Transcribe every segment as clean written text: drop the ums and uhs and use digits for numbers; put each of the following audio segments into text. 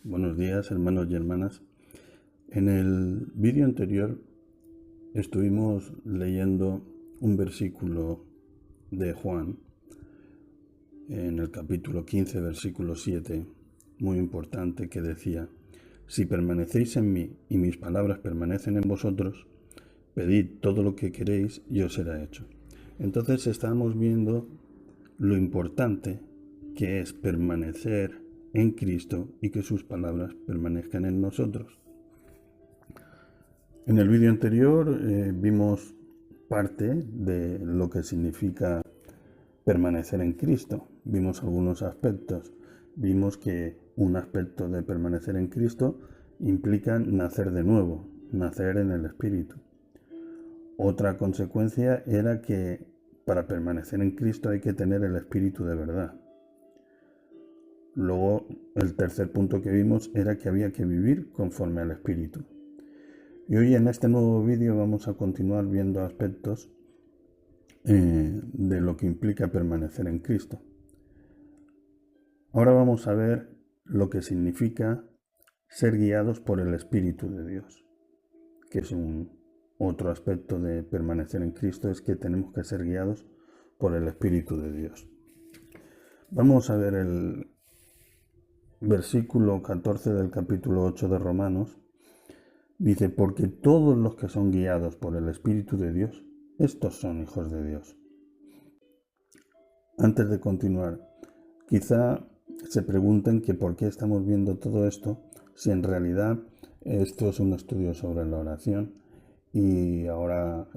Buenos días, hermanos y hermanas. En el vídeo anterior estuvimos leyendo un versículo de Juan en el capítulo 15, versículo 7, muy importante, que decía: si permanecéis en mí y mis palabras permanecen en vosotros, pedid todo lo que queréis y os será hecho. Entonces estamos viendo lo importante que es permanecer en Cristo y que sus palabras permanezcan en nosotros. En el vídeo anterior vimos parte de lo que significa permanecer en Cristo. Vimos algunos aspectos. Vimos que un aspecto de permanecer en Cristo implica nacer de nuevo, nacer en el Espíritu. Otra consecuencia era que para permanecer en Cristo hay que tener el Espíritu de verdad. Luego, el tercer punto que vimos era que había que vivir conforme al Espíritu. Y hoy en este nuevo vídeo vamos a continuar viendo aspectos de lo que implica permanecer en Cristo. Ahora vamos a ver lo que significa ser guiados por el Espíritu de Dios, que es otro aspecto de permanecer en Cristo, es que tenemos que ser guiados por el Espíritu de Dios. Vamos a ver el versículo 14 del capítulo 8 de Romanos. Dice: porque todos los que son guiados por el Espíritu de Dios, estos son hijos de Dios. Antes de continuar, quizá se pregunten que por qué estamos viendo todo esto, si en realidad esto es un estudio sobre la oración y ahora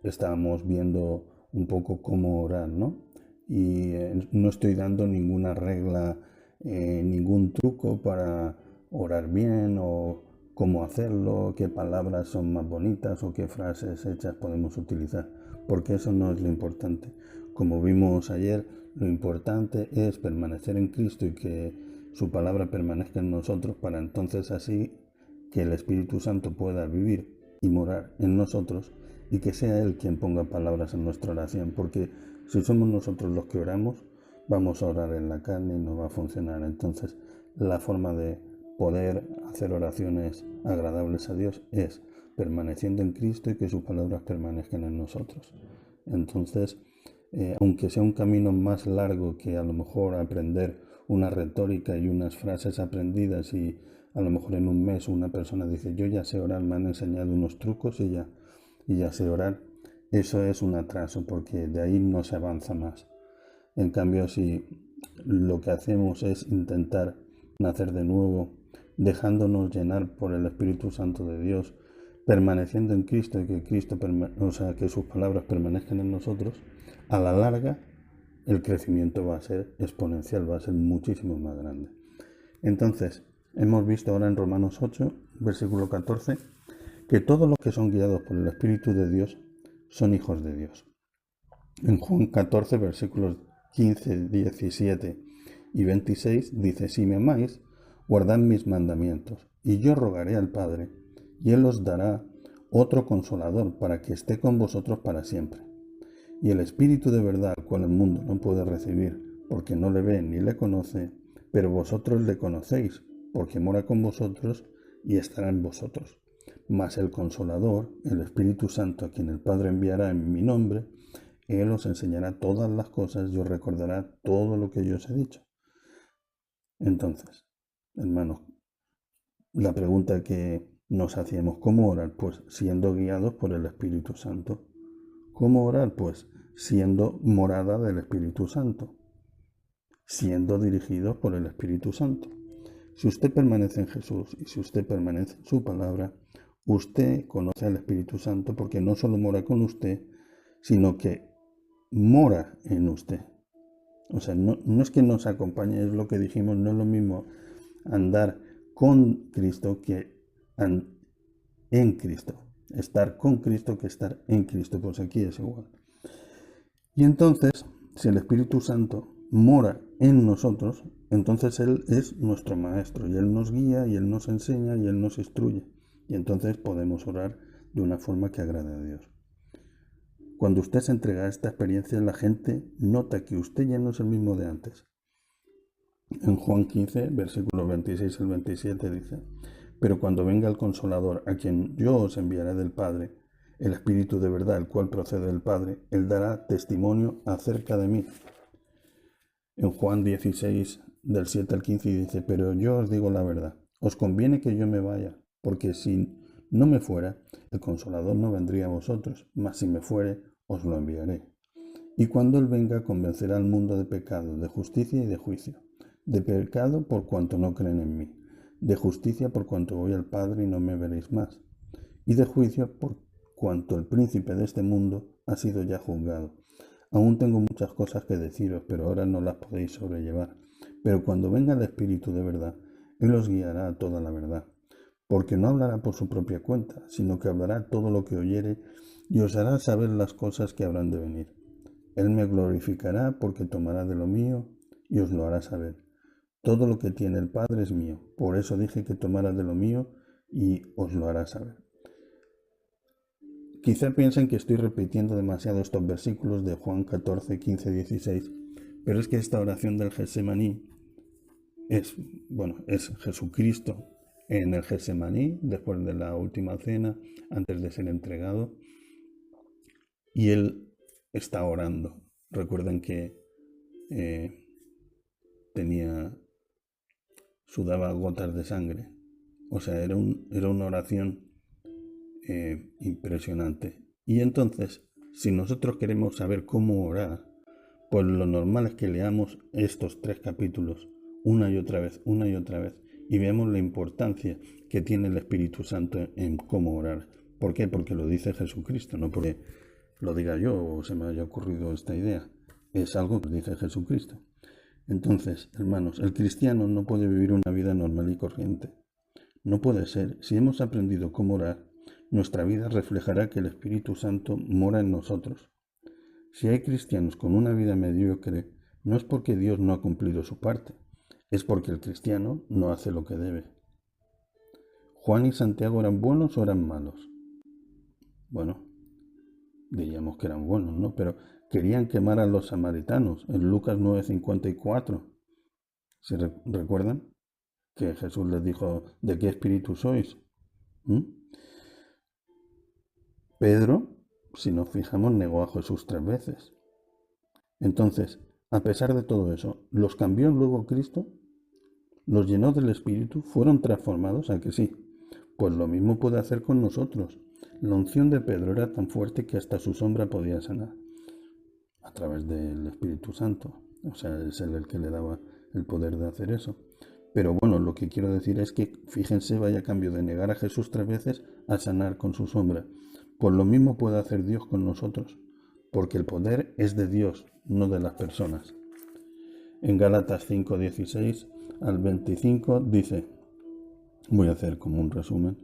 estamos viendo un poco cómo orar, ¿no? Y no estoy dando ninguna regla, ningún truco para orar bien o cómo hacerlo, qué palabras son más bonitas o qué frases hechas podemos utilizar, porque eso no es lo importante. Como vimos ayer, lo importante es permanecer en Cristo y que su palabra permanezca en nosotros, para entonces así que el Espíritu Santo pueda vivir y morar en nosotros y que sea Él quien ponga palabras en nuestra oración, porque si somos nosotros los que oramos, vamos a orar en la carne y no va a funcionar. Entonces, la forma de poder hacer oraciones agradables a Dios es permaneciendo en Cristo y que sus palabras permanezcan en nosotros. Entonces, aunque sea un camino más largo que a lo mejor aprender una retórica y unas frases aprendidas, y a lo mejor en un mes una persona dice: yo ya sé orar, me han enseñado unos trucos y ya sé orar, eso es un atraso, porque de ahí no se avanza más. En cambio, si lo que hacemos es intentar nacer de nuevo, dejándonos llenar por el Espíritu Santo de Dios, permaneciendo en Cristo y que que sus palabras permanezcan en nosotros, a la larga el crecimiento va a ser exponencial, va a ser muchísimo más grande. Entonces, hemos visto ahora en Romanos 8, versículo 14, que todos los que son guiados por el Espíritu de Dios son hijos de Dios. En Juan 14, versículos 15, 17 y 26 dice: si me amáis, guardad mis mandamientos, y yo rogaré al Padre, y Él os dará otro consolador para que esté con vosotros para siempre. Y el Espíritu de verdad, al cual el mundo no puede recibir, porque no le ve ni le conoce, pero vosotros le conocéis, porque mora con vosotros y estará en vosotros. Mas el Consolador, el Espíritu Santo, a quien el Padre enviará en mi nombre, Él os enseñará todas las cosas y os recordará todo lo que yo os he dicho. Entonces, hermanos, la pregunta que nos hacíamos: ¿cómo orar? Pues siendo guiados por el Espíritu Santo. ¿Cómo orar? Pues siendo morada del Espíritu Santo, siendo dirigidos por el Espíritu Santo. Si usted permanece en Jesús y si usted permanece en su palabra, usted conoce al Espíritu Santo, porque no solo mora con usted, sino que mora en usted. O sea, no es que nos acompañe, es lo que dijimos, no es lo mismo andar con Cristo que en Cristo. Estar con Cristo que estar en Cristo, pues aquí es igual. Y entonces, si el Espíritu Santo mora en nosotros, entonces Él es nuestro Maestro, y Él nos guía, y Él nos enseña, y Él nos instruye. Y entonces podemos orar de una forma que agrade a Dios. Cuando usted se entrega a esta experiencia, la gente nota que usted ya no es el mismo de antes. En Juan 15, versículos 26 al 27 dice, pero cuando venga el Consolador, a quien yo os enviaré del Padre, el Espíritu de verdad, el cual procede del Padre, él dará testimonio acerca de mí. En Juan 16, del 7 al 15 dice, pero yo os digo la verdad, os conviene que yo me vaya, porque si no me fuera, el Consolador no vendría a vosotros, mas si me fuere, os lo enviaré. Y cuando Él venga, convencerá al mundo de pecado, de justicia y de juicio. De pecado por cuanto no creen en mí. De justicia por cuanto voy al Padre y no me veréis más. Y de juicio por cuanto el príncipe de este mundo ha sido ya juzgado. Aún tengo muchas cosas que deciros, pero ahora no las podéis sobrellevar. Pero cuando venga el Espíritu de verdad, Él os guiará a toda la verdad. Porque no hablará por su propia cuenta, sino que hablará todo lo que oyere y os hará saber las cosas que habrán de venir. Él me glorificará porque tomará de lo mío y os lo hará saber. Todo lo que tiene el Padre es mío. Por eso dije que tomara de lo mío y os lo hará saber. Quizá piensen que estoy repitiendo demasiado estos versículos de Juan 14, 15, 16, pero es que esta oración del Getsemaní es Jesucristo en el Getsemaní, después de la última cena, antes de ser entregado, y Él está orando. Recuerden que sudaba gotas de sangre. O sea, era una oración impresionante. Y entonces, si nosotros queremos saber cómo orar, pues lo normal es que leamos estos 3 capítulos una y otra vez, y veamos la importancia que tiene el Espíritu Santo en cómo orar. ¿Por qué? Porque lo dice Jesucristo, no porque lo diga yo o se me haya ocurrido esta idea. Es algo que dice Jesucristo. Entonces, hermanos, el cristiano no puede vivir una vida normal y corriente. No puede ser. Si hemos aprendido cómo orar, nuestra vida reflejará que el Espíritu Santo mora en nosotros. Si hay cristianos con una vida mediocre, no es porque Dios no ha cumplido su parte, es porque el cristiano no hace lo que debe. ¿Juan y Santiago eran buenos o eran malos? Bueno, diríamos que eran buenos, ¿no? Pero querían quemar a los samaritanos en Lucas 9:54. ¿Se recuerdan? Que Jesús les dijo, ¿de qué espíritu sois? ¿Mm? Pedro, si nos fijamos, negó a Jesús 3 veces. Entonces, a pesar de todo eso, ¿los cambió luego Cristo? ¿Los llenó del Espíritu? ¿Fueron transformados? ¿A que sí? Pues lo mismo puede hacer con nosotros. La unción de Pedro era tan fuerte que hasta su sombra podía sanar a través del Espíritu Santo. O sea, es él el que le daba el poder de hacer eso. Pero bueno, lo que quiero decir es que, fíjense, vaya cambio de negar a Jesús 3 veces a sanar con su sombra. Pues lo mismo puede hacer Dios con nosotros, porque el poder es de Dios, no de las personas. En Gálatas 5:16 al 25 dice, voy a hacer como un resumen,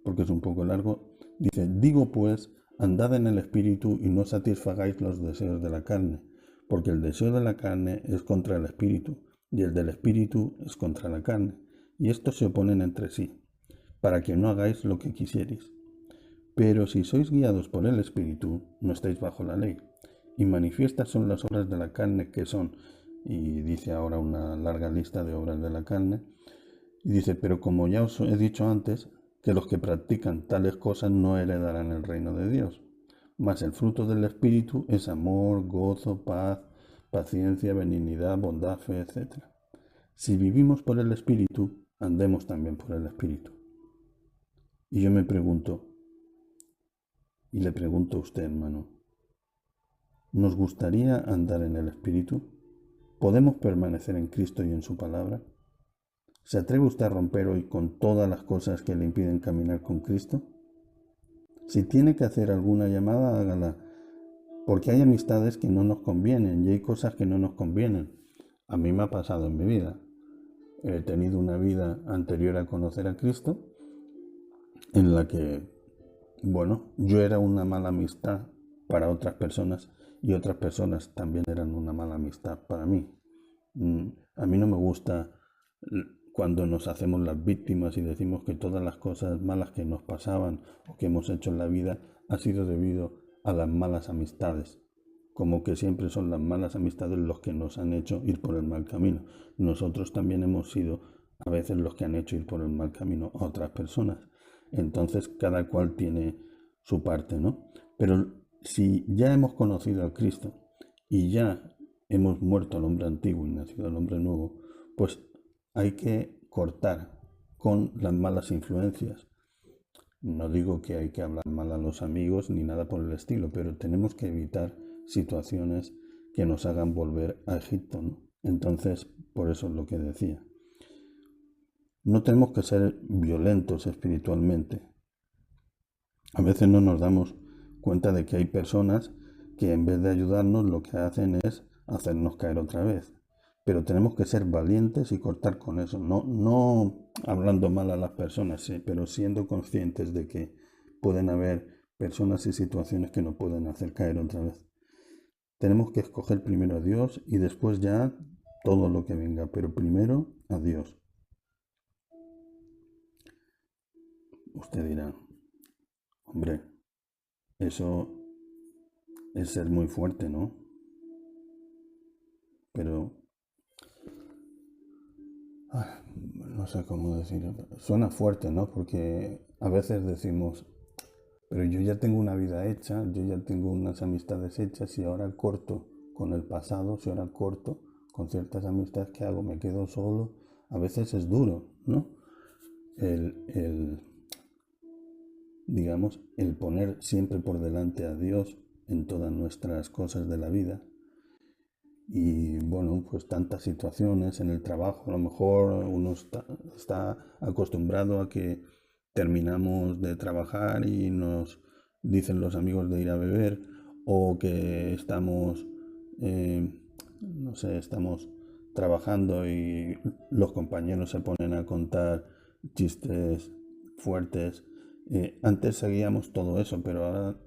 porque es un poco largo, dice, digo pues, andad en el Espíritu y no satisfagáis los deseos de la carne, porque el deseo de la carne es contra el Espíritu, y el del Espíritu es contra la carne, y estos se oponen entre sí, para que no hagáis lo que quisierais. Pero si sois guiados por el Espíritu, no estáis bajo la ley, y manifiestas son las obras de la carne que son, y dice ahora una larga lista de obras de la carne, y dice, pero como ya os he dicho antes, que los que practican tales cosas no heredarán el reino de Dios. Mas el fruto del Espíritu es amor, gozo, paz, paciencia, benignidad, bondad, fe, etc. Si vivimos por el Espíritu, andemos también por el Espíritu. Y yo me pregunto, y le pregunto a usted, hermano, ¿nos gustaría andar en el Espíritu? ¿Podemos permanecer en Cristo y en su palabra? ¿Se atreve usted a romper hoy con todas las cosas que le impiden caminar con Cristo? Si tiene que hacer alguna llamada, hágala, porque hay amistades que no nos convienen y hay cosas que no nos convienen. A mí me ha pasado en mi vida. He tenido una vida anterior a conocer a Cristo en la que, bueno, yo era una mala amistad para otras personas y otras personas también eran una mala amistad para mí. A mí no me gusta cuando nos hacemos las víctimas y decimos que todas las cosas malas que nos pasaban o que hemos hecho en la vida ha sido debido a las malas amistades. como que siempre son las malas amistades los que nos han hecho ir por el mal camino. Nosotros también hemos sido a veces los que han hecho ir por el mal camino a otras personas. Entonces cada cual tiene su parte, ¿no? Pero si ya hemos conocido a Cristo y ya hemos muerto al hombre antiguo y nacido al hombre nuevo, pues hay que cortar con las malas influencias. No digo que hay que hablar mal a los amigos ni nada por el estilo, pero tenemos que evitar situaciones que nos hagan volver a Egipto, ¿no? Entonces, por eso es lo que decía. No tenemos que ser violentos espiritualmente. A veces no nos damos cuenta de que hay personas que en vez de ayudarnos lo que hacen es hacernos caer otra vez. Pero tenemos que ser valientes y cortar con eso. No hablando mal a las personas, sí, pero siendo conscientes de que pueden haber personas y situaciones que nos pueden hacer caer otra vez. Tenemos que escoger primero a Dios y después ya todo lo que venga, pero primero a Dios. Usted dirá, hombre, eso es ser muy fuerte, ¿no? Pero no sé cómo decirlo. Suena fuerte, ¿no? Porque a veces decimos, pero yo ya tengo una vida hecha, yo ya tengo unas amistades hechas y ahora corto con el pasado, si ahora corto con ciertas amistades que hago, me quedo solo. A veces es duro, ¿no? El digamos, el poner siempre por delante a Dios en todas nuestras cosas de la vida. Y bueno, pues tantas situaciones en el trabajo, a lo mejor uno está acostumbrado a que terminamos de trabajar y nos dicen los amigos de ir a beber, o que estamos, no sé, estamos trabajando y los compañeros se ponen a contar chistes fuertes. Antes seguíamos todo eso, pero ahora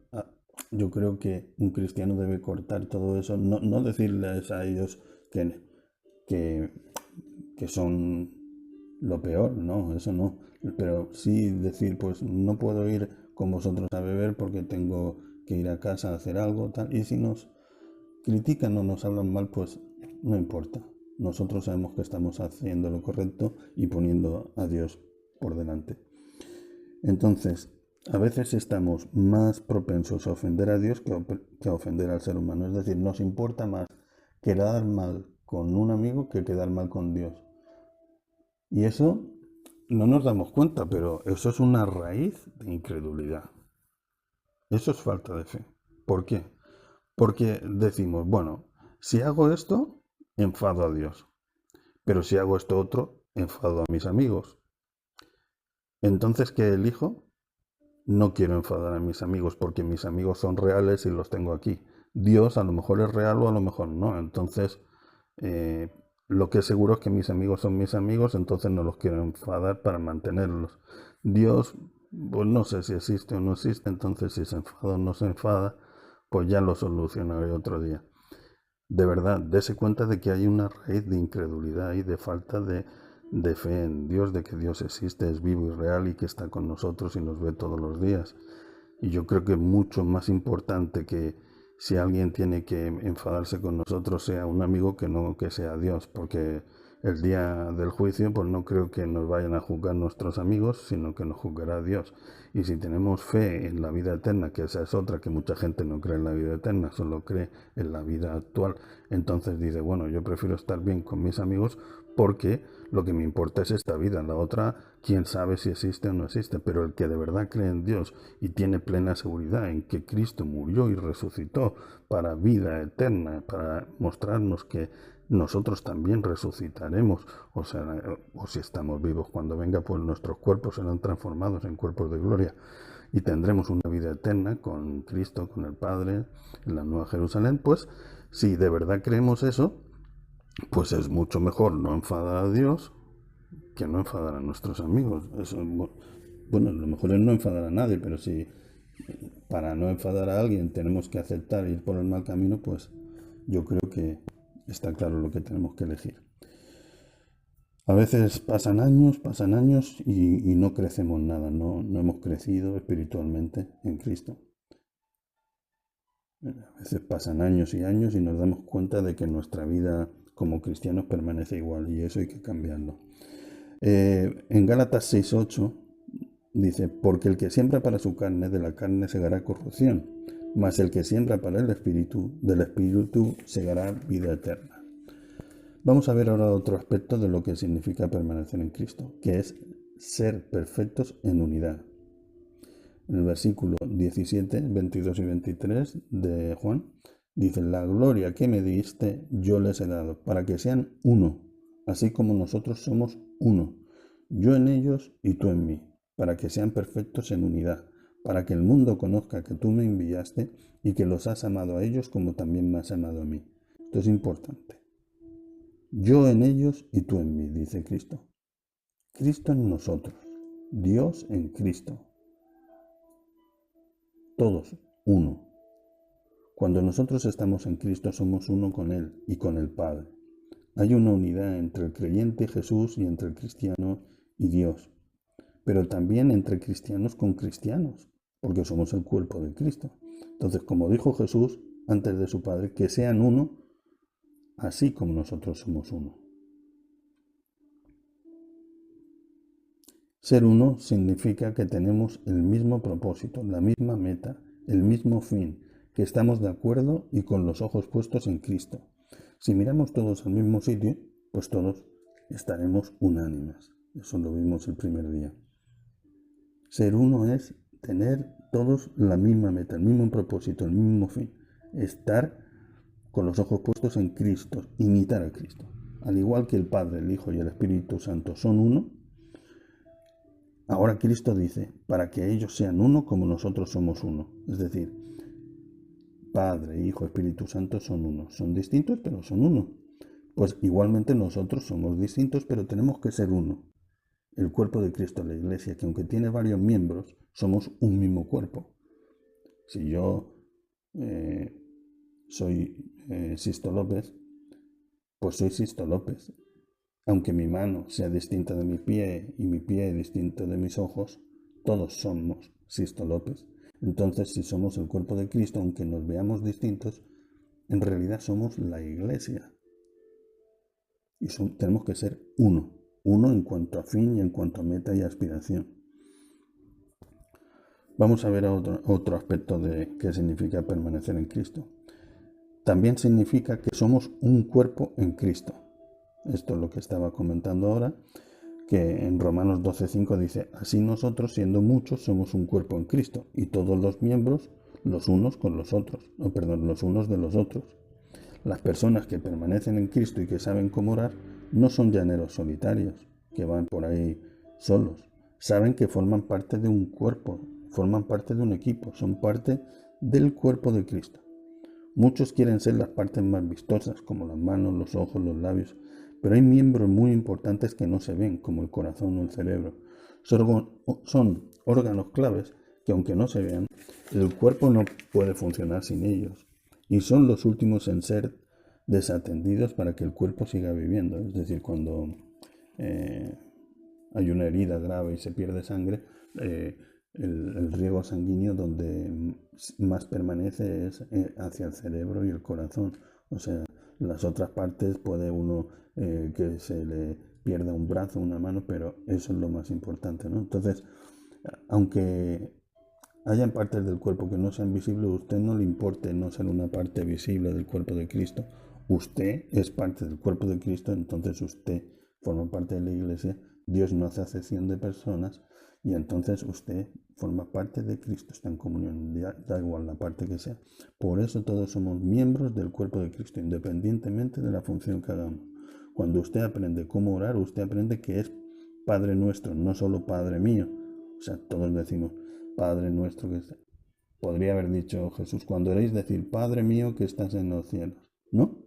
yo creo que un cristiano debe cortar todo eso, no decirles a ellos que, que, que son lo peor, no, eso no, pero sí decir, pues no puedo ir con vosotros a beber porque tengo que ir a casa a hacer algo, tal, y si nos critican o nos hablan mal, pues no importa, nosotros sabemos que estamos haciendo lo correcto y poniendo a Dios por delante. Entonces, a veces estamos más propensos a ofender a Dios que a ofender al ser humano. Es decir, nos importa más quedar mal con un amigo que quedar mal con Dios. Y eso no nos damos cuenta, pero eso es una raíz de incredulidad. Eso es falta de fe. ¿Por qué? Porque decimos, bueno, si hago esto, enfado a Dios. Pero si hago esto otro, enfado a mis amigos. Entonces, ¿qué elijo? No quiero enfadar a mis amigos porque mis amigos son reales y los tengo aquí. Dios a lo mejor es real o a lo mejor no. Entonces, eh, lo que es seguro es que mis amigos son mis amigos, entonces no los quiero enfadar para mantenerlos. Dios, pues no sé si existe o no existe, entonces si se enfada o no se enfada, pues ya lo solucionaré otro día. De verdad, dése cuenta de que hay una raíz de incredulidad y de falta de fe en Dios, de que Dios existe, es vivo y real y que está con nosotros y nos ve todos los días. Y yo creo que es mucho más importante que si alguien tiene que enfadarse con nosotros sea un amigo que no que sea Dios, porque el día del juicio pues no creo que nos vayan a juzgar nuestros amigos, sino que nos juzgará Dios. Y si tenemos fe en la vida eterna, que esa es otra, que mucha gente no cree en la vida eterna, solo cree en la vida actual, entonces dice, bueno, yo prefiero estar bien con mis amigos porque lo que me importa es esta vida, la otra, quién sabe si existe o no existe, pero el que de verdad cree en Dios y tiene plena seguridad en que Cristo murió y resucitó para vida eterna, para mostrarnos que nosotros también resucitaremos, o sea, o si estamos vivos cuando venga, pues nuestros cuerpos serán transformados en cuerpos de gloria y tendremos una vida eterna con Cristo, con el Padre, en la Nueva Jerusalén. Pues si de verdad creemos eso, pues es mucho mejor no enfadar a Dios que no enfadar a nuestros amigos. Eso, bueno, lo mejor es no enfadar a nadie, pero si para no enfadar a alguien tenemos que aceptar ir por el mal camino, pues yo creo que está claro lo que tenemos que elegir. A veces pasan años y no crecemos nada, no hemos crecido espiritualmente en Cristo. A veces pasan años y años y nos damos cuenta de que nuestra vida como cristianos permanece igual y eso hay que cambiarlo. En Gálatas 6:8 dice, porque el que siembra para su carne, de la carne segará corrupción, mas el que siembra para el Espíritu, del Espíritu segará vida eterna. Vamos a ver ahora otro aspecto de lo que significa permanecer en Cristo, que es ser perfectos en unidad. En el versículo 17, 22 y 23 de Juan, dice, la gloria que me diste yo les he dado, para que sean uno, así como nosotros somos uno, yo en ellos y tú en mí, para que sean perfectos en unidad, para que el mundo conozca que tú me enviaste y que los has amado a ellos como también me has amado a mí. Esto es importante. Yo en ellos y tú en mí, dice Cristo. Cristo en nosotros, Dios en Cristo. Todos uno. Cuando nosotros estamos en Cristo somos uno con Él y con el Padre. Hay una unidad entre el creyente Jesús y entre el cristiano y Dios, pero también entre cristianos con cristianos, porque somos el cuerpo de Cristo. Entonces, como dijo Jesús antes de su Padre, que sean uno, así como nosotros somos uno. Ser uno significa que tenemos el mismo propósito, la misma meta, el mismo fin, que estamos de acuerdo y con los ojos puestos en Cristo. Si miramos todos al mismo sitio, pues todos estaremos unánimes. Eso lo vimos el primer día. Ser uno es tener todos la misma meta, el mismo propósito, el mismo fin. Estar con los ojos puestos en Cristo, imitar a Cristo. Al igual que el Padre, el Hijo y el Espíritu Santo son uno, ahora Cristo dice, para que ellos sean uno como nosotros somos uno. Es decir, Padre, Hijo, Espíritu Santo son uno. Son distintos, pero son uno. Pues igualmente nosotros somos distintos, pero tenemos que ser uno. El cuerpo de Cristo, la Iglesia, que aunque tiene varios miembros, somos un mismo cuerpo. Si yo soy Sisto López, pues soy Sisto López. Aunque mi mano sea distinta de mi pie y mi pie distinto de mis ojos, todos somos Sisto López. Entonces, si somos el cuerpo de Cristo, aunque nos veamos distintos, en realidad somos la Iglesia. Y tenemos que ser uno. Uno en cuanto a fin y en cuanto a meta y aspiración. Vamos a ver otro aspecto de qué significa permanecer en Cristo. También significa que somos un cuerpo en Cristo. Esto es lo que estaba comentando ahora, que en Romanos 12:5 dice, así nosotros, siendo muchos, somos un cuerpo en Cristo, y todos los miembros, los unos con los otros, los unos de los otros. Las personas que permanecen en Cristo y que saben cómo orar, no son llaneros solitarios, que van por ahí solos. Saben que forman parte de un cuerpo, forman parte de un equipo, son parte del cuerpo de Cristo. Muchos quieren ser las partes más vistosas, como las manos, los ojos, los labios, pero hay miembros muy importantes que no se ven, como el corazón o el cerebro. Son órganos claves que, aunque no se vean, el cuerpo no puede funcionar sin ellos. Y son los últimos en ser desatendidos para que el cuerpo siga viviendo. Es decir, cuando hay una herida grave y se pierde sangre, el riego sanguíneo donde más permanece es hacia el cerebro y el corazón. O sea, las otras partes puede uno que se le pierda un brazo, una mano, pero eso es lo más importante, ¿no? Entonces, aunque hayan partes del cuerpo que no sean visibles, a usted no le importe no ser una parte visible del cuerpo de Cristo. Usted es parte del cuerpo de Cristo, entonces usted forma parte de la Iglesia. Dios no hace acepción de personas y entonces usted forma parte de Cristo, está en comunión, da igual la parte que sea. Por eso todos somos miembros del cuerpo de Cristo, independientemente de la función que hagamos. Cuando usted aprende cómo orar, usted aprende que es Padre nuestro, no solo Padre mío. O sea, todos decimos, Padre nuestro que está. Podría haber dicho Jesús, cuando oréis decir, Padre mío que estás en los cielos. No,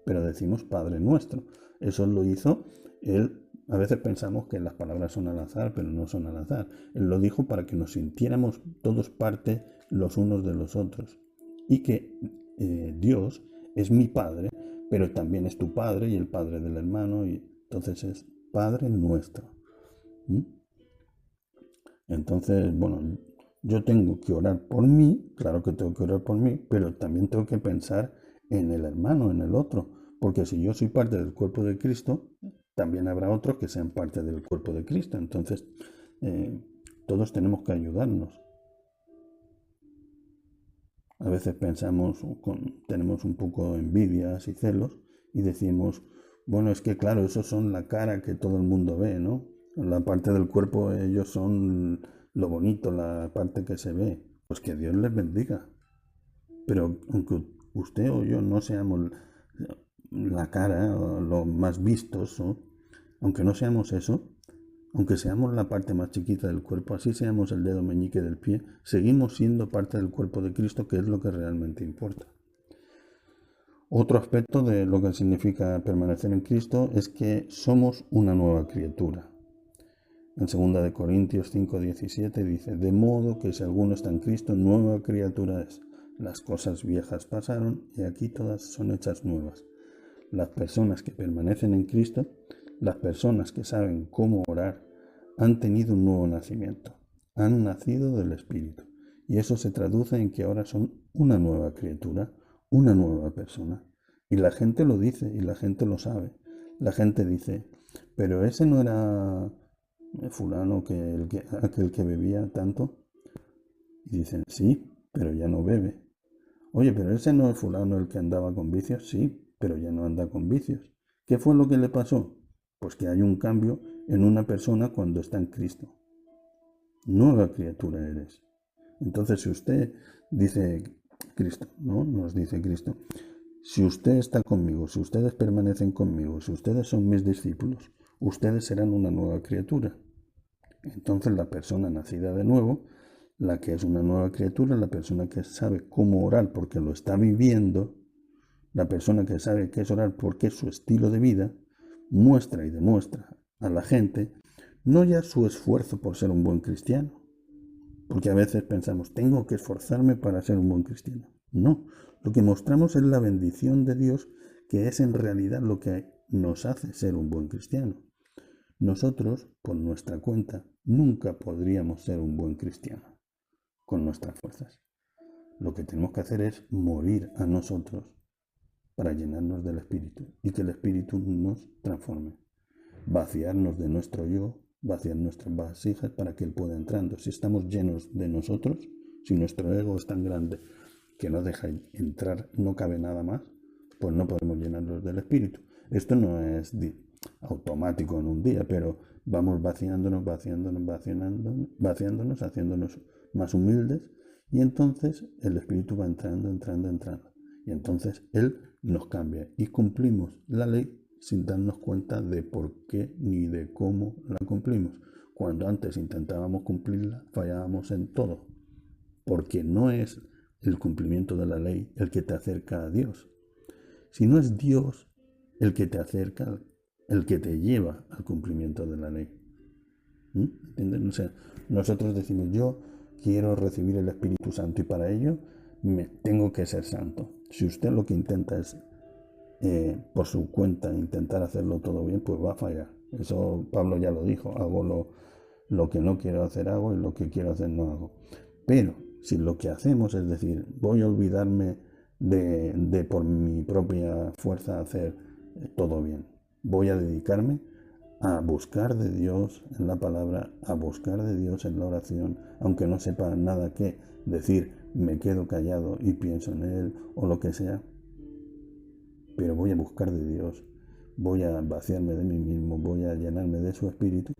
pero decimos Padre nuestro. Eso lo hizo Él. A veces pensamos que las palabras son al azar, pero no son al azar. Él lo dijo para que nos sintiéramos todos parte los unos de los otros. Y que Dios es mi Padre, pero también es tu Padre y el Padre del hermano. Y entonces es Padre nuestro. ¿Mm? Entonces, bueno, Yo tengo que orar por mí, claro que tengo que orar por mí, pero también tengo que pensar en el hermano, en el otro, porque si yo soy parte del cuerpo de Cristo, también habrá otros que sean parte del cuerpo de Cristo. Entonces, eh, todos tenemos que ayudarnos. A veces pensamos, tenemos un poco de envidias y celos y decimos, bueno, es que claro, esos son la cara que todo el mundo ve, ¿no? La parte del cuerpo, ellos son lo bonito, la parte que se ve. Pues que Dios les bendiga. Pero aunque usted o yo no seamos la cara, o los más vistos, ¿no? Aunque no seamos eso, aunque seamos la parte más chiquita del cuerpo, así seamos el dedo meñique del pie, seguimos siendo parte del cuerpo de Cristo, que es lo que realmente importa. Otro aspecto de lo que significa permanecer en Cristo es que somos una nueva criatura. En 2 Corintios 5:17 dice, de modo que si alguno está en Cristo, nueva criatura es. Las cosas viejas pasaron y aquí todas son hechas nuevas. Las personas que permanecen en Cristo, las personas que saben cómo orar, han tenido un nuevo nacimiento, han nacido del Espíritu. Y eso se traduce en que ahora son una nueva criatura, una nueva persona. Y la gente lo dice y la gente lo sabe. La gente dice, pero ese no era fulano aquel que bebía tanto. Y dicen, sí, pero ya no bebe. Oye, pero ese no es fulano el que andaba con vicios, sí, pero ya no anda con vicios. ¿Qué fue lo que le pasó? Pues que hay un cambio en una persona cuando está en Cristo. Nueva criatura eres. Entonces, si usted dice Cristo, ¿no? Nos dice Cristo, si usted está conmigo, si ustedes permanecen conmigo, si ustedes son mis discípulos, ustedes serán una nueva criatura. Entonces, la persona nacida de nuevo, la que es una nueva criatura, la persona que sabe cómo orar porque lo está viviendo, la persona que sabe qué es orar porque es su estilo de vida, muestra y demuestra a la gente no ya su esfuerzo por ser un buen cristiano, porque a veces pensamos, tengo que esforzarme para ser un buen cristiano. No, lo que mostramos es la bendición de Dios, que es en realidad lo que nos hace ser un buen cristiano. Nosotros, por nuestra cuenta, nunca podríamos ser un buen cristiano con nuestras fuerzas. Lo que tenemos que hacer es morir a nosotros para llenarnos del Espíritu y que el Espíritu nos transforme. Vaciarnos de nuestro yo, vaciar nuestras vasijas para que Él pueda entrando. Si estamos llenos de nosotros, si nuestro ego es tan grande que no deja entrar, no cabe nada más, pues no podemos llenarnos del Espíritu. Esto no es automático en un día, pero vamos vaciándonos, haciéndonos más humildes, y entonces el Espíritu va entrando. Y entonces Él nos cambia y cumplimos la ley sin darnos cuenta de por qué ni de cómo la cumplimos. Cuando antes intentábamos cumplirla, fallábamos en todo, porque no es el cumplimiento de la ley el que te acerca a Dios, sino es Dios el que te acerca, el que te lleva al cumplimiento de la ley. ¿Entienden? O sea, nosotros decimos, yo quiero recibir el Espíritu Santo y para ello tengo que ser santo. Si usted lo que intenta es por su cuenta intentar hacerlo todo bien, pues va a fallar. Eso Pablo ya lo dijo, hago lo que no quiero hacer hago y lo que quiero hacer no hago. Pero si lo que hacemos es decir, voy a olvidarme de por mi propia fuerza hacer todo bien, voy a dedicarme a buscar de Dios en la palabra, a buscar de Dios en la oración, aunque no sepa nada que decir, me quedo callado y pienso en Él o lo que sea, pero voy a buscar de Dios, voy a vaciarme de mí mismo, voy a llenarme de su Espíritu.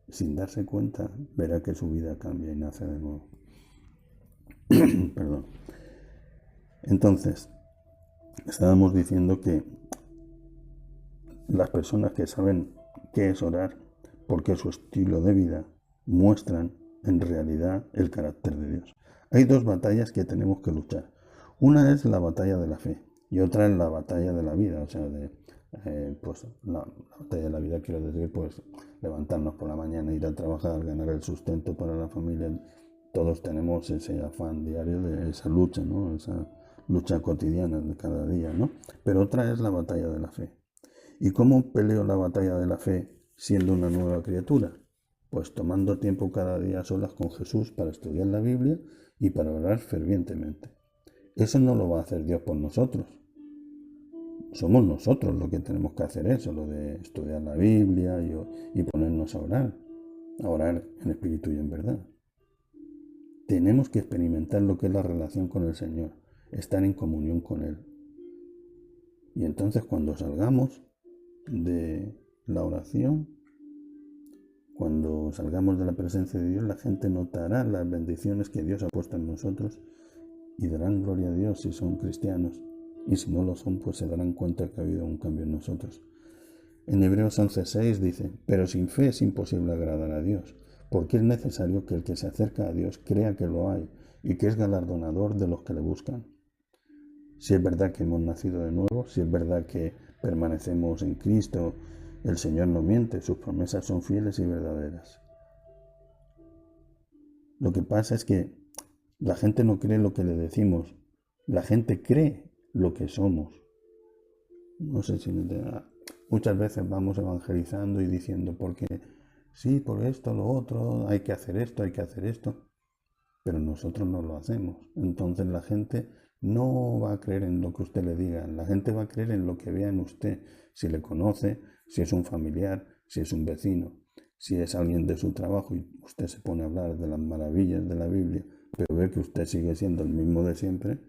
Sin darse cuenta, verá que su vida cambia y nace de nuevo. Perdón. Entonces, estábamos diciendo que las personas que saben qué es orar, porque su estilo de vida, muestran en realidad el carácter de Dios. Hay dos batallas que tenemos que luchar. Una es la batalla de la fe y otra es la batalla de la vida, o sea, pues la batalla de la vida quiero decir, pues levantarnos por la mañana, ir a trabajar, ganar el sustento para la familia. Todos tenemos ese afán diario de esa lucha, ¿no? Esa lucha cotidiana de cada día, ¿no? Pero otra es la batalla de la fe. ¿Y cómo peleo la batalla de la fe siendo una nueva criatura? Pues tomando tiempo cada día a solas con Jesús para estudiar la Biblia y para orar fervientemente. Eso no lo va a hacer Dios por nosotros. Somos nosotros los que tenemos que hacer eso, lo de estudiar la Biblia y ponernos a orar en espíritu y en verdad. Tenemos que experimentar lo que es la relación con el Señor, estar en comunión con Él. Y entonces cuando salgamos de la oración, cuando salgamos de la presencia de Dios, la gente notará las bendiciones que Dios ha puesto en nosotros y darán gloria a Dios si son cristianos. Y si no lo son, pues se darán cuenta que ha habido un cambio en nosotros. En Hebreos 11:6 dice, pero sin fe es imposible agradar a Dios, porque es necesario que el que se acerca a Dios crea que lo hay y que es galardonador de los que le buscan. Si es verdad que hemos nacido de nuevo, si es verdad que permanecemos en Cristo, el Señor no miente, sus promesas son fieles y verdaderas. Lo que pasa es que la gente no cree lo que le decimos, la gente cree lo que somos. No sé si muchas veces vamos evangelizando y diciendo, porque sí, por esto, lo otro, hay que hacer esto, pero nosotros no lo hacemos. Entonces la gente no va a creer en lo que usted le diga, la gente va a creer en lo que vea en usted, si le conoce, si es un familiar, si es un vecino, si es alguien de su trabajo y usted se pone a hablar de las maravillas de la Biblia, pero ve que usted sigue siendo el mismo de siempre,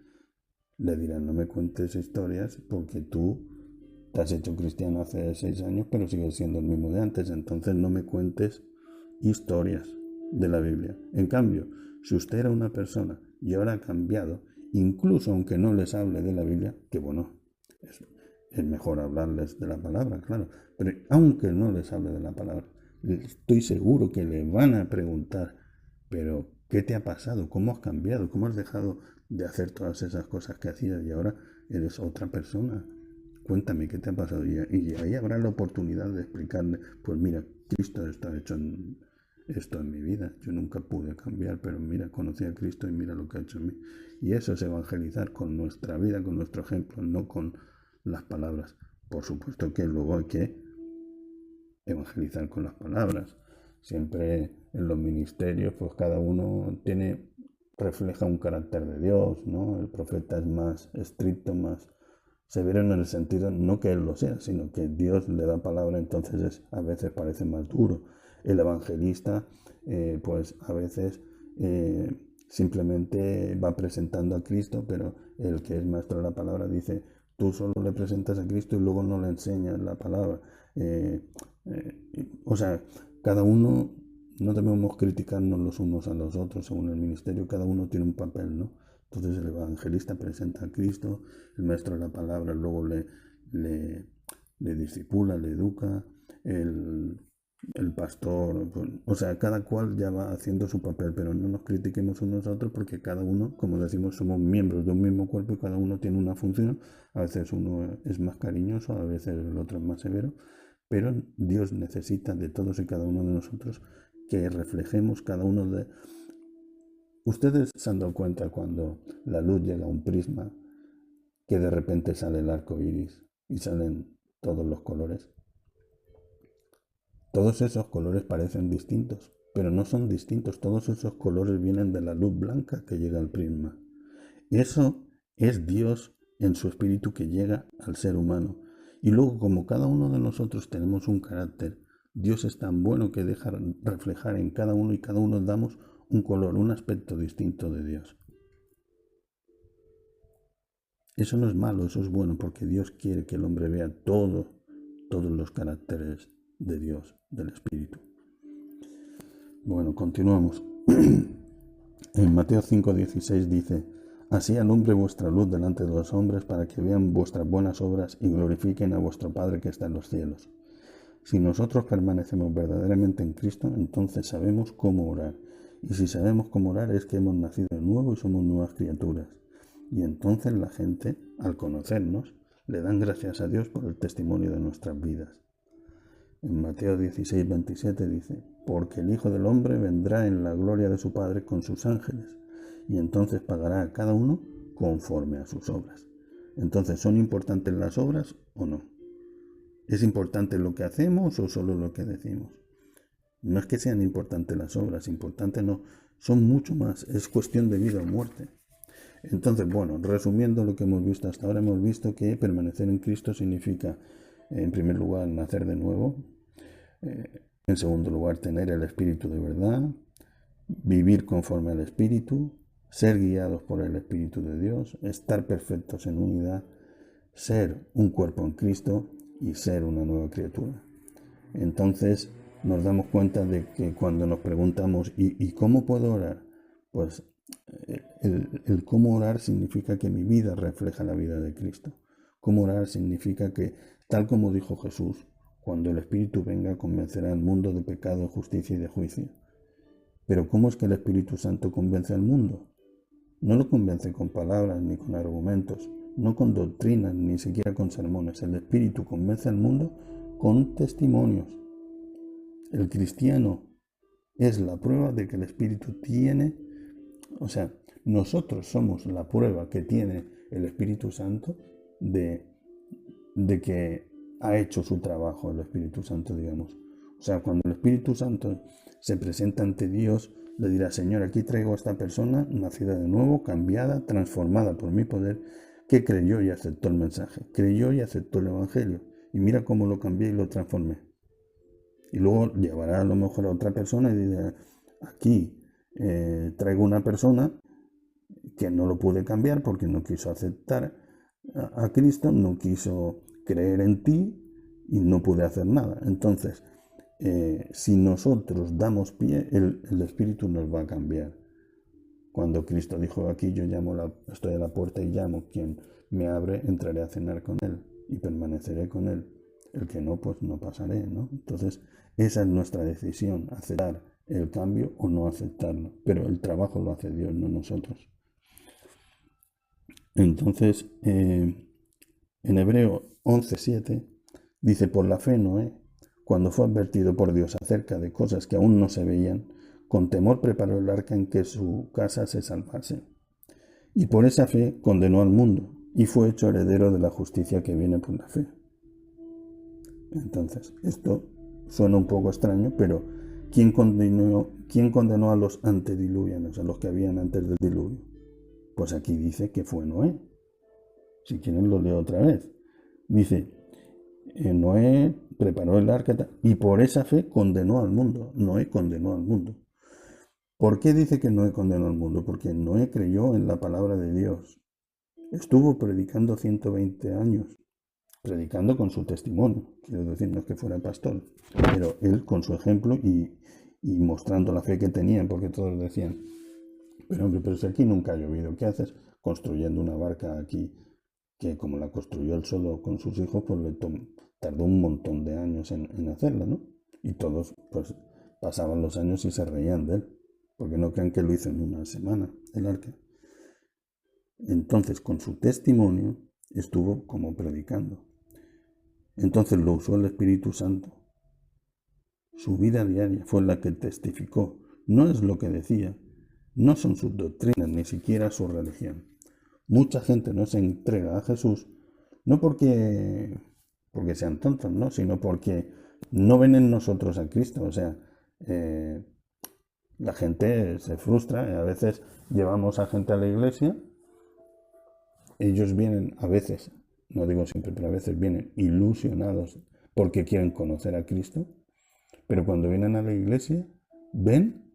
le dirán, no me cuentes historias porque tú te has hecho cristiano hace 6 años, pero sigues siendo el mismo de antes, entonces no me cuentes historias de la Biblia. En cambio, si usted era una persona y ahora ha cambiado, incluso aunque no les hable de la Biblia, que bueno, es mejor hablarles de la palabra, claro, pero aunque no les hable de la palabra, estoy seguro que le van a preguntar, pero ¿qué te ha pasado? ¿Cómo has cambiado? ¿Cómo has dejado de hacer todas esas cosas que hacías y ahora eres otra persona? Cuéntame qué te ha pasado. Y ahí habrá la oportunidad de explicarle, pues mira, Cristo está hecho esto en mi vida. Yo nunca pude cambiar, pero mira, conocí a Cristo y mira lo que ha hecho en mí. Y eso es evangelizar con nuestra vida, con nuestro ejemplo, no con las palabras. Por supuesto que luego hay que evangelizar con las palabras. Siempre en los ministerios, pues cada uno refleja un carácter de Dios, ¿no? El profeta es más estricto, más severo en el sentido, no que él lo sea, sino que Dios le da palabra, entonces a veces parece más duro. El evangelista, pues a veces simplemente va presentando a Cristo, pero el que es maestro de la palabra dice, tú solo le presentas a Cristo y luego no le enseñas la palabra. O sea, cada uno, no debemos criticarnos los unos a los otros según el ministerio, cada uno tiene un papel, ¿no? Entonces el evangelista presenta a Cristo, el maestro de la palabra luego le discipula, le educa, el pastor, pues, o sea, cada cual ya va haciendo su papel, pero no nos critiquemos unos a otros porque cada uno, como decimos, somos miembros de un mismo cuerpo y cada uno tiene una función. A veces uno es más cariñoso, a veces el otro es más severo, pero Dios necesita de todos y cada uno de nosotros que reflejemos cada uno de... Ustedes se han dado cuenta cuando la luz llega a un prisma que de repente sale el arco iris y salen todos los colores. Todos esos colores parecen distintos, pero no son distintos. Todos esos colores vienen de la luz blanca que llega al prisma. Eso es Dios en su espíritu que llega al ser humano. Y luego, como cada uno de nosotros tenemos un carácter, Dios es tan bueno que deja reflejar en cada uno y cada uno damos un color, un aspecto distinto de Dios. Eso no es malo, eso es bueno, porque Dios quiere que el hombre vea todos los caracteres de Dios, del Espíritu. Bueno, continuamos. En Mateo 5:16 dice, así alumbre vuestra luz delante de los hombres para que vean vuestras buenas obras y glorifiquen a vuestro Padre que está en los cielos. Si nosotros permanecemos verdaderamente en Cristo, entonces sabemos cómo orar. Y si sabemos cómo orar es que hemos nacido de nuevo y somos nuevas criaturas. Y entonces la gente, al conocernos, le dan gracias a Dios por el testimonio de nuestras vidas. En Mateo 16:27 dice, porque el Hijo del Hombre vendrá en la gloria de su Padre con sus ángeles, y entonces pagará a cada uno conforme a sus obras. Entonces, ¿son importantes las obras o no? ¿Es importante lo que hacemos o solo lo que decimos? No es que sean importantes las obras, importantes no, son mucho más, es cuestión de vida o muerte. Entonces, bueno, resumiendo lo que hemos visto hasta ahora, hemos visto que permanecer en Cristo significa, en primer lugar, nacer de nuevo, en segundo lugar, tener el Espíritu de verdad, vivir conforme al Espíritu, ser guiados por el Espíritu de Dios, estar perfectos en unidad, ser un cuerpo en Cristo y ser una nueva criatura. Entonces nos damos cuenta de que cuando nos preguntamos ¿y cómo puedo orar? Pues el cómo orar significa que mi vida refleja la vida de Cristo. Cómo orar significa que, tal como dijo Jesús, cuando el Espíritu venga convencerá al mundo de pecado, de justicia y de juicio. Pero ¿cómo es que el Espíritu Santo convence al mundo? No lo convence con palabras ni con argumentos, no con doctrinas, ni siquiera con sermones. El Espíritu convence al mundo con testimonios. El cristiano es la prueba de que el Espíritu tiene, o sea, nosotros somos la prueba que tiene el Espíritu Santo de que ha hecho su trabajo el Espíritu Santo, digamos. O sea, cuando el Espíritu Santo se presenta ante Dios, le dirá: Señor, aquí traigo a esta persona nacida de nuevo, cambiada, transformada por mi poder, que creyó y aceptó el mensaje, creyó y aceptó el Evangelio. Y mira cómo lo cambié y lo transformé. Y luego llevará a lo mejor a otra persona y dirá: aquí traigo una persona que no lo pude cambiar porque no quiso aceptar a Cristo, no quiso creer en ti y no pude hacer nada. Entonces, si nosotros damos pie, el Espíritu nos va a cambiar. Cuando Cristo dijo: aquí yo estoy a la puerta y llamo, quien me abre, entraré a cenar con él y permaneceré con él. El que no, pues no pasaré, ¿no? Entonces, esa es nuestra decisión, aceptar el cambio o no aceptarlo. Pero el trabajo lo hace Dios, no nosotros. Entonces, en Hebreo 11:7 dice: por la fe Noé, cuando fue advertido por Dios acerca de cosas que aún no se veían, con temor preparó el arca en que su casa se salvase. Y por esa fe condenó al mundo y fue hecho heredero de la justicia que viene por la fe. Entonces, esto suena un poco extraño, pero ¿quién condenó a los antediluvianos, a los que habían antes del diluvio? Pues aquí dice que fue Noé. Si quieren lo leo otra vez. Dice: Noé preparó el arca y por esa fe condenó al mundo. Noé condenó al mundo. ¿Por qué dice que Noé condenó al mundo? Porque Noé creyó en la palabra de Dios. Estuvo predicando 120 años. Predicando con su testimonio. Quiero decir, no es que fuera pastor. Pero él con su ejemplo y mostrando la fe que tenían. Porque todos decían: pero hombre, pero si aquí nunca ha llovido, ¿qué haces construyendo una barca aquí? Que como la construyó él solo con sus hijos, pues tardó un montón de años en hacerla, ¿no? Y todos, pues, pasaban los años y se reían de él, porque no crean que lo hizo en una semana, el arca. Entonces, con su testimonio, estuvo como predicando. Entonces lo usó el Espíritu Santo. Su vida diaria fue la que testificó. No es lo que decía, no son sus doctrinas, ni siquiera su religión. Mucha gente no se entrega a Jesús, no porque sean tontos, ¿no? Sino porque no ven en nosotros a Cristo. O sea, la gente se frustra. A veces llevamos a gente a la iglesia, ellos vienen a veces, no digo siempre, pero a veces vienen ilusionados porque quieren conocer a Cristo, pero cuando vienen a la iglesia ven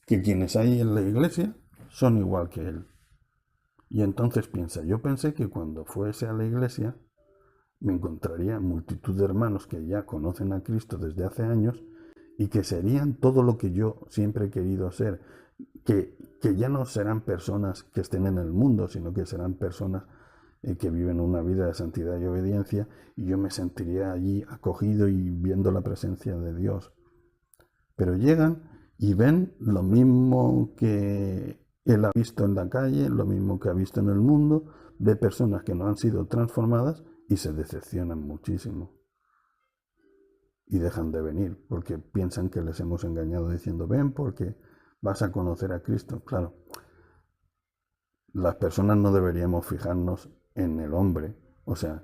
que quienes hay en la iglesia son igual que él. Y entonces piensa: yo pensé que cuando fuese a la iglesia me encontraría multitud de hermanos que ya conocen a Cristo desde hace años y que serían todo lo que yo siempre he querido ser, que ya no serán personas que estén en el mundo, sino que serán personas que viven una vida de santidad y obediencia, y yo me sentiría allí acogido y viendo la presencia de Dios. Pero llegan y ven lo mismo que él ha visto en la calle, lo mismo que ha visto en el mundo, ve personas que no han sido transformadas y se decepcionan muchísimo. Y dejan de venir porque piensan que les hemos engañado diciendo: ven porque vas a conocer a Cristo. Claro, las personas no deberíamos fijarnos en el hombre. O sea,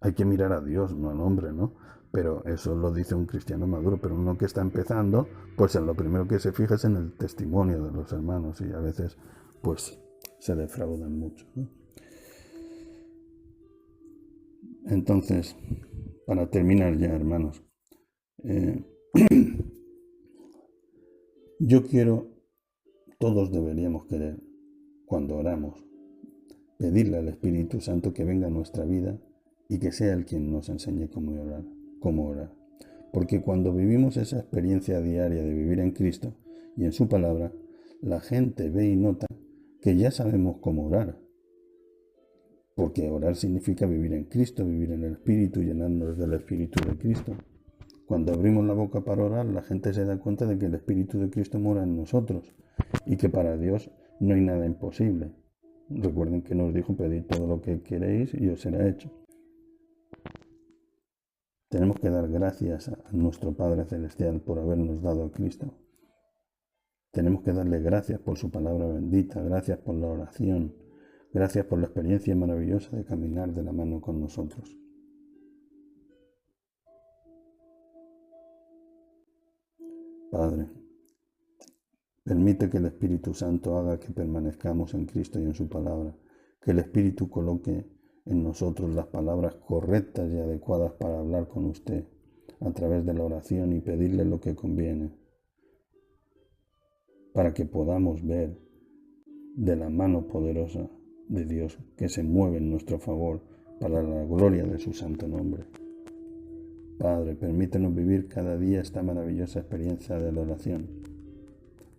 hay que mirar a Dios, no al hombre, ¿no? Pero eso lo dice un cristiano maduro, pero uno que está empezando, pues en lo primero que se fija es en el testimonio de los hermanos y a veces pues se defraudan mucho, ¿no? Entonces, para terminar ya, hermanos, eh, yo quiero, todos deberíamos querer, cuando oramos, pedirle al Espíritu Santo que venga a nuestra vida y que sea Él quien nos enseñe cómo orar, cómo orar. Porque cuando vivimos esa experiencia diaria de vivir en Cristo y en su palabra, la gente ve y nota que ya sabemos cómo orar. Porque orar significa vivir en Cristo, vivir en el Espíritu, llenarnos del Espíritu de Cristo. Cuando abrimos la boca para orar, la gente se da cuenta de que el Espíritu de Cristo mora en nosotros y que para Dios no hay nada imposible. Recuerden que nos dijo: pedid todo lo que queréis y os será hecho. Tenemos que dar gracias a nuestro Padre Celestial por habernos dado a Cristo. Tenemos que darle gracias por su palabra bendita, gracias por la oración, gracias por la experiencia maravillosa de caminar de la mano con nosotros. Padre, permite que el Espíritu Santo haga que permanezcamos en Cristo y en su palabra, que el Espíritu coloque en nosotros las palabras correctas y adecuadas para hablar con usted a través de la oración y pedirle lo que conviene, para que podamos ver de la mano poderosa de Dios que se mueve en nuestro favor para la gloria de su santo nombre. Padre, permítenos vivir cada día esta maravillosa experiencia de la oración.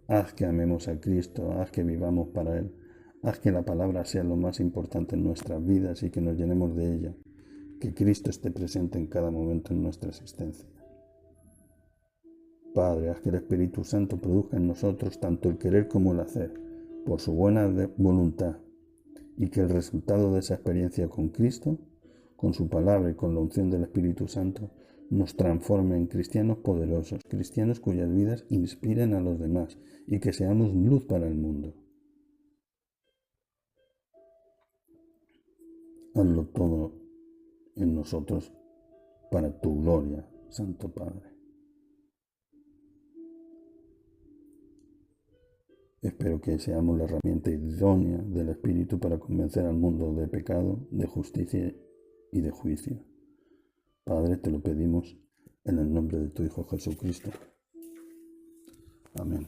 Haz que amemos a Cristo, haz que vivamos para Él, haz que la palabra sea lo más importante en nuestras vidas y que nos llenemos de ella, que Cristo esté presente en cada momento en nuestra existencia. Padre, haz que el Espíritu Santo produzca en nosotros tanto el querer como el hacer, por su buena voluntad, y que el resultado de esa experiencia con Cristo, con su palabra y con la unción del Espíritu Santo, nos transforme en cristianos poderosos, cristianos cuyas vidas inspiren a los demás y que seamos luz para el mundo. Hazlo todo en nosotros para tu gloria, Santo Padre. Espero que seamos la herramienta idónea del Espíritu para convencer al mundo de pecado, de justicia y de juicio. Padre, te lo pedimos en el nombre de tu Hijo Jesucristo. Amén.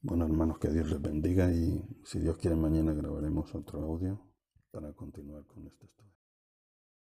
Bueno, hermanos, que Dios les bendiga y si Dios quiere mañana grabaremos otro audio para continuar con este estudio.